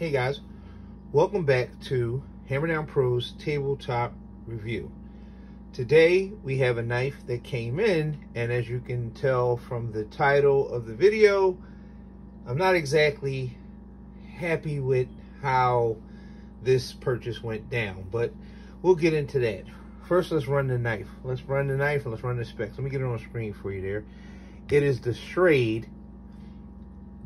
Hey guys, welcome back to Hammer Down Pro's tabletop review. Today we have a knife that came in, and as you can tell from the title of the video, I'm not exactly happy with how this purchase went down, but we'll get into that. First, let's run the knife. Let's run the knife and let's run the specs. Let me get it on screen for you there. It is the Schrade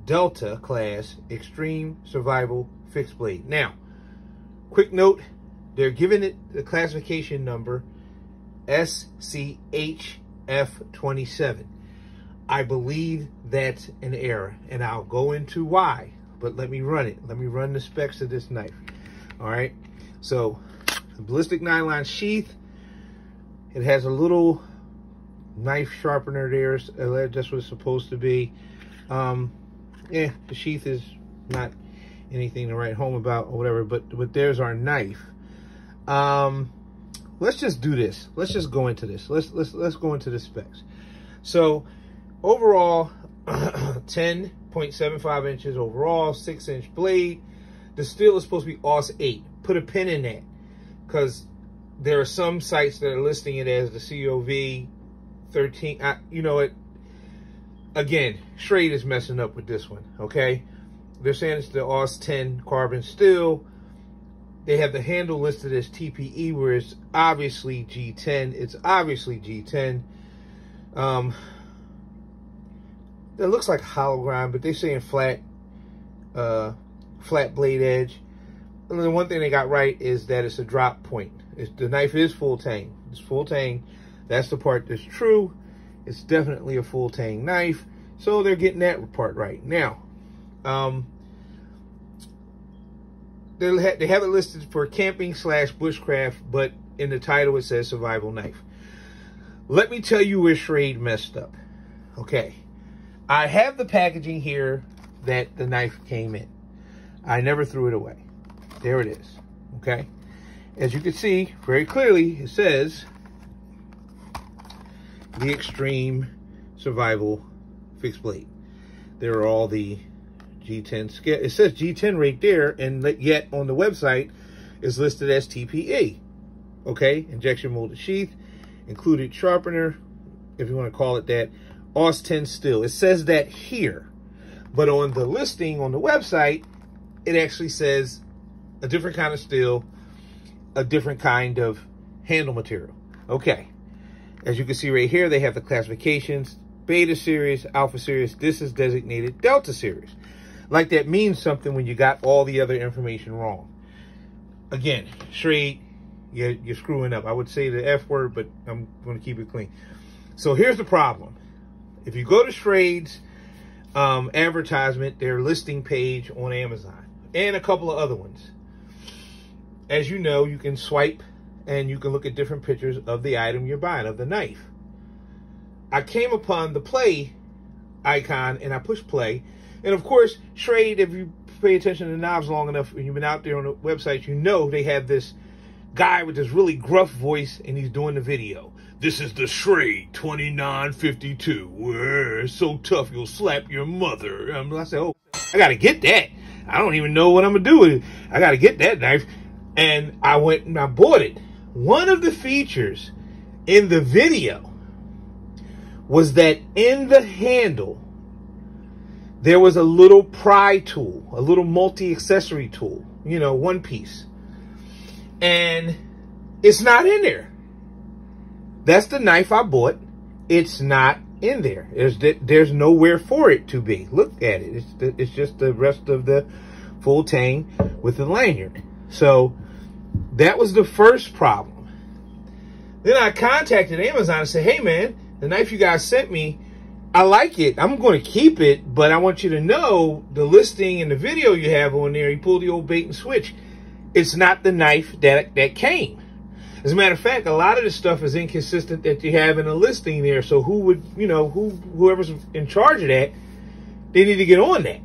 Delta class Extreme Survival Fixed Blade. Now, quick note, they're giving it the classification number SCHF27. I believe that's an error, and I'll go into why, but let me run it. Let me run the specs of this knife. All right, so the ballistic nylon sheath, it has a little knife sharpener there. That's what it's supposed to be. Yeah, the sheath is not anything to write home about or whatever, but there's our knife. Let's just do this. Let's just go into this. Let's go into the specs. So overall, 10.75 inches overall, 6-inch blade. The steel is supposed to be AUS 8. Put a pin in that, because there are some sites that are listing it as the COV 13. You know what? Again, Schrade is messing up with this one, okay? They're saying it's the AUS 10 carbon steel. They have the handle listed as TPE, where it's obviously G10. It's obviously G10. That looks like hollow grind, but they're saying flat blade edge. And the one thing they got right is that it's a drop point. The knife is full tang. It's full tang. That's the part that's true. It's definitely a full tang knife, so they're getting that part right. Now, they have it listed for camping / bushcraft, but in the title it says survival knife. Let me tell you where Schrade messed up. Okay, I have the packaging here that the knife came in. I never threw it away. There it is. Okay, as you can see very clearly, it says the Extreme Survival Fixed Blade. There are all the G10 scale. It says G10 right there, and yet on the website is listed as TPE. Okay, injection molded sheath, included sharpener, if you want to call it that, AUS 10 steel. It says that here, but on the listing on the website, it actually says a different kind of steel, a different kind of handle material. Okay. As you can see right here, they have the classifications: Beta series, Alpha series. This is designated Delta series. Like that means something when you got all the other information wrong. Again, Schrade, you're screwing up. I would say the F word, but I'm going to keep it clean. So here's the problem. If you go to Schrade's advertisement, their listing page on Amazon, and a couple of other ones, as you know, you can swipe and you can look at different pictures of the item you're buying, of the knife. I came upon the play icon and I pushed play. And of course, Schrade, if you pay attention to the knobs long enough and you've been out there on the website, you know they have this guy with this really gruff voice and he's doing the video. This is the Schrade 2952. It's so tough you'll slap your mother. I said, oh, I got to get that. I don't even know what I'm going to do with it. I got to get that knife. And I went and I bought it. One of the features in the video was that in the handle, there was a little pry tool, a little multi-accessory tool, you know, one piece. And it's not in there. That's the knife I bought. It's not in there. There's nowhere for it to be. Look at it. It's just the rest of the full tang with the lanyard. So that was the first problem. Then I contacted Amazon and said, hey man, the knife you guys sent me, I like it. I'm going to keep it, but I want you to know the listing and the video you have on there, you pull the old bait and switch. It's not the knife that came. As a matter of fact, a lot of the stuff is inconsistent that you have in the listing there. So who would, you know, whoever's in charge of that, they need to get on that.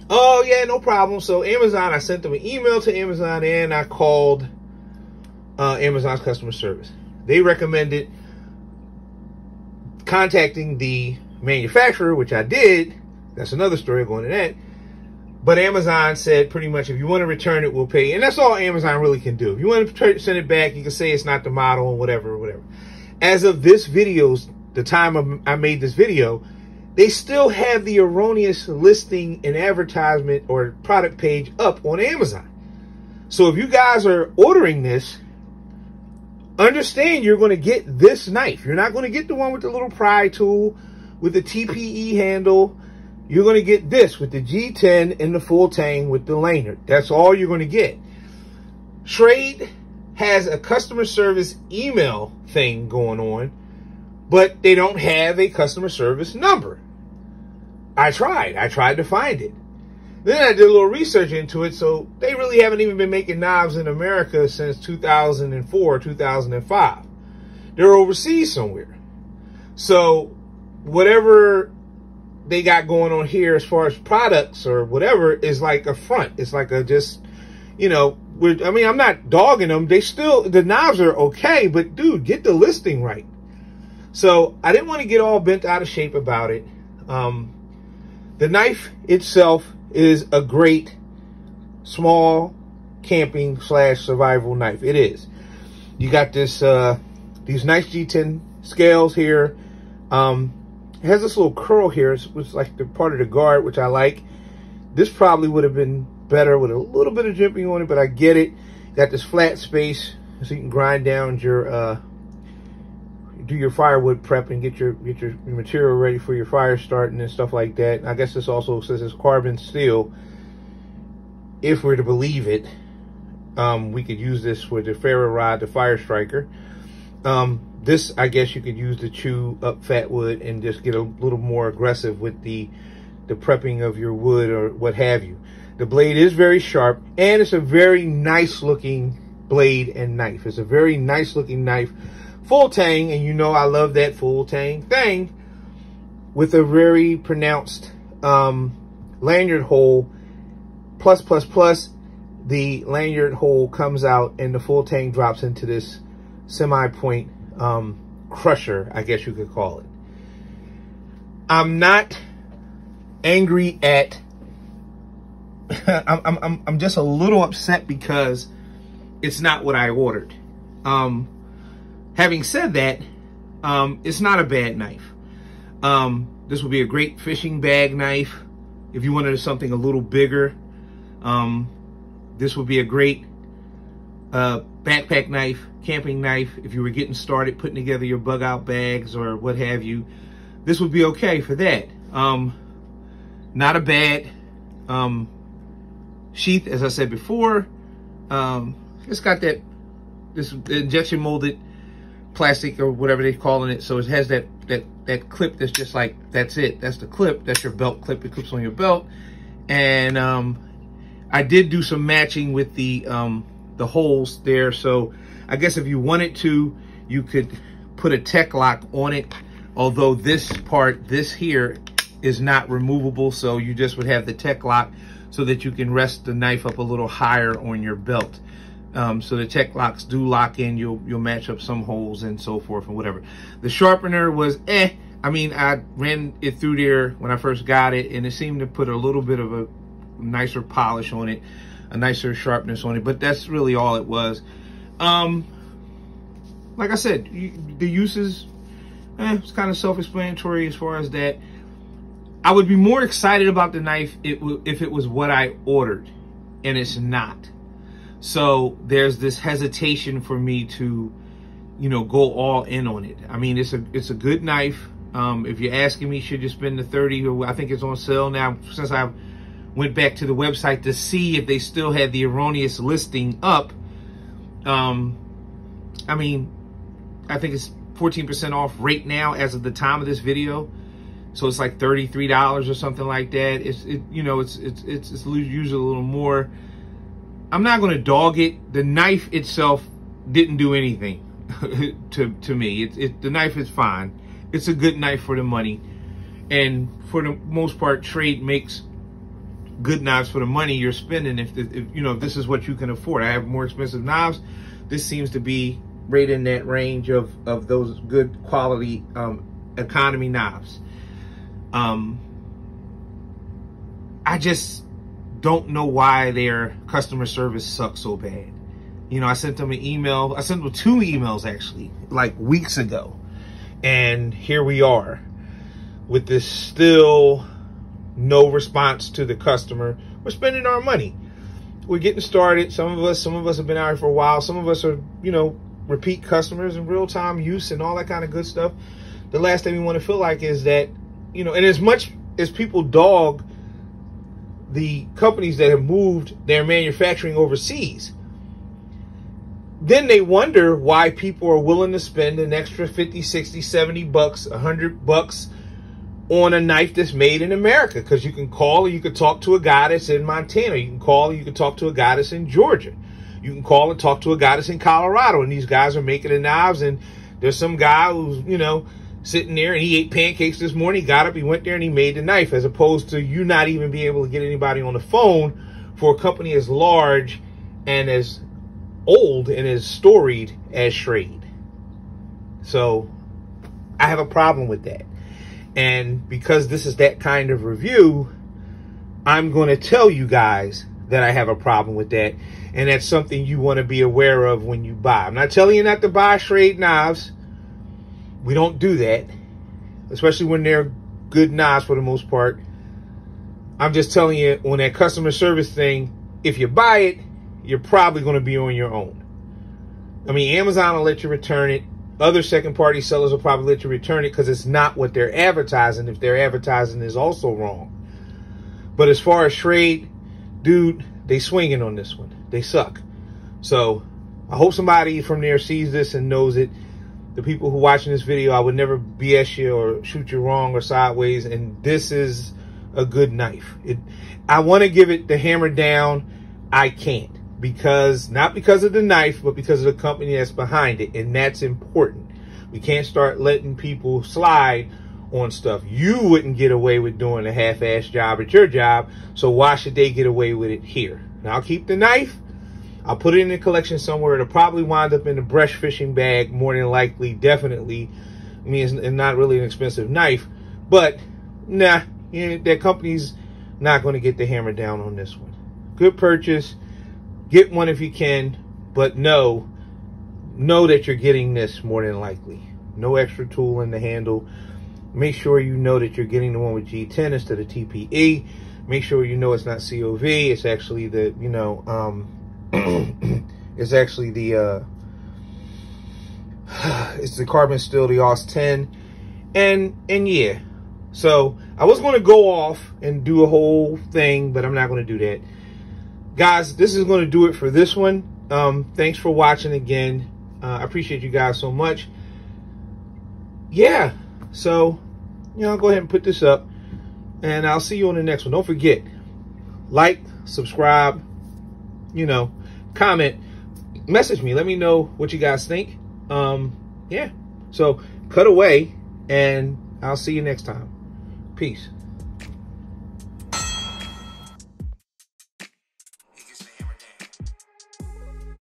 Oh yeah, no problem. So Amazon, I sent them an email to Amazon and I called Amazon's customer service. They recommended contacting the manufacturer, which I did. That's another story going to that. But Amazon said pretty much, if you want to return it, we'll pay. And that's all Amazon really can do. If you want to send it back, you can say it's not the model and whatever, whatever. As of this video, the time I made this video, they still have the erroneous listing and advertisement or product page up on Amazon. So if you guys are ordering this, understand you're going to get this knife. You're not going to get the one with the little pry tool with the TPE handle. You're going to get this with the G10 and the full tang with the lanyard. That's all you're going to get. Schrade has a customer service email thing going on, but they don't have a customer service number. I tried to find it. Then I did a little research into it, so they really haven't even been making knives in America since 2004, 2005. They're overseas somewhere. So whatever they got going on here as far as products or whatever is like a front. It's like a just, you know, I mean, I'm not dogging them. The knives are okay, but dude, get the listing right. So I didn't want to get all bent out of shape about it. The knife itself is a great small camping / survival knife. It is. You got this, these nice G10 scales here. It has this little curl here. It's like the part of the guard, which I like. This probably would have been better with a little bit of jimping on it, but I get it. Got this flat space so you can grind down your, do your firewood prep and get your material ready for your fire starting and stuff like that. I guess this also says it's carbon steel. If we're to believe it, we could use this for the ferro rod, the fire striker. This, I guess you could use to chew up fat wood and just get a little more aggressive with the prepping of your wood or what have you. The blade is very sharp, and it's a very nice looking blade and knife. It's a very nice looking knife. Full tang, and you know I love that full tang thing, with a very pronounced lanyard hole. Plus, the lanyard hole comes out and the full tang drops into this semi-point crusher, I guess you could call it. I'm not angry at I'm just a little upset because it's not what I ordered. Having said that, it's not a bad knife. This would be a great fishing bag knife if you wanted something a little bigger. This would be a great backpack knife, camping knife, if you were getting started putting together your bug out bags or what have you. This would be okay for that. Not a bad sheath, as I said before. It's got this injection molded plastic or whatever they're calling it, so it has that clip that's just like, that's it, that's the clip, that's your belt clip, it clips on your belt. And I did do some matching with the holes there, so I guess if you wanted to, you could put a tech lock on it, although this part, this here, is not removable, so you just would have the tech lock so that you can rest the knife up a little higher on your belt. So the tech locks do lock in, you'll match up some holes and so forth and whatever. The sharpener was I mean, I ran it through there when I first got it, and it seemed to put a little bit of a nicer polish on it, a nicer sharpness on it, but that's really all it was. Like I said, the uses, it's kind of self-explanatory as far as that. I would be more excited about the knife if it was what I ordered, and it's not. So there's this hesitation for me to, you know, go all in on it. I mean, it's a good knife. If you're asking me, should you spend the $30, or I think it's on sale now, since I went back to the website to see if they still had the erroneous listing up. I mean, I think it's 14% off right now as of the time of this video. So it's like $33 or something like that. It's usually a little more. I'm not going to dog it. The knife itself didn't do anything to me. The knife is fine. It's a good knife for the money, and for the most part, Schrade makes good knives for the money you're spending. If you know, if this is what you can afford. I have more expensive knives. This seems to be right in that range of those good quality economy knives. I just don't know why their customer service sucks so bad. You know, I sent them an email. I sent them 2 emails actually, like weeks ago. And here we are with this still no response to the customer. We're spending our money. We're getting started. Some of us have been out here for a while. Some of us are, you know, repeat customers and real-time use and all that kind of good stuff. The last thing we want to feel like is that, you know, and as much as people dog the companies that have moved their manufacturing overseas, then they wonder why people are willing to spend an extra 50, 60, 70 bucks, 100 bucks on a knife that's made in America. Because you can call or you can talk to a guy that's in Montana. You can call or you can talk to a guy that's in Georgia. You can call and talk to a guy that's in Colorado. And these guys are making the knives. And there's some guy who's, you know, sitting there and he ate pancakes this morning. He got up, he went there and he made the knife. As opposed to you not even being able to get anybody on the phone for a company as large and as old and as storied as Schrade. So I have a problem with that. And because this is that kind of review, I'm going to tell you guys that I have a problem with that. And that's something you want to be aware of when you buy. I'm not telling you not to buy Schrade knives. We don't do that, especially when they're good knives for the most part. I'm just telling you, on that customer service thing, if you buy it, you're probably going to be on your own. I mean, Amazon will let you return it. Other second-party sellers will probably let you return it because it's not what they're advertising if their advertising is also wrong. But as far as Schrade, dude, they swinging on this one. They suck. So I hope somebody from there sees this and knows it. The people who are watching this video, I would never BS you or shoot you wrong or sideways. And this is a good knife. I want to give it the hammer down. I can't. Because, not because of the knife, but because of the company that's behind it. And that's important. We can't start letting people slide on stuff. You wouldn't get away with doing a half-ass job at your job. So why should they get away with it here? Now, I'll keep the knife. I'll put it in the collection somewhere. It'll probably wind up in the brush fishing bag, more than likely, definitely. I mean, it's not really an expensive knife. But, nah, that company's not going to get the hammer down on this one. Good purchase. Get one if you can, but know that you're getting this more than likely. No extra tool in the handle. Make sure you know that you're getting the one with G10 instead of TPE. Make sure you know it's not COV. It's actually the, you know, it's actually the, it's the carbon steel, the AUS 10. And yeah. So I was going to go off and do a whole thing, but I'm not going to do that. Guys, this is going to do it for this one. Thanks for watching again. I appreciate you guys so much. Yeah, so, you know, I'll go ahead and put this up. And I'll see you on the next one. Don't forget, like, subscribe, you know, comment, message me. Let me know what you guys think. Yeah, so cut away, and I'll see you next time. Peace.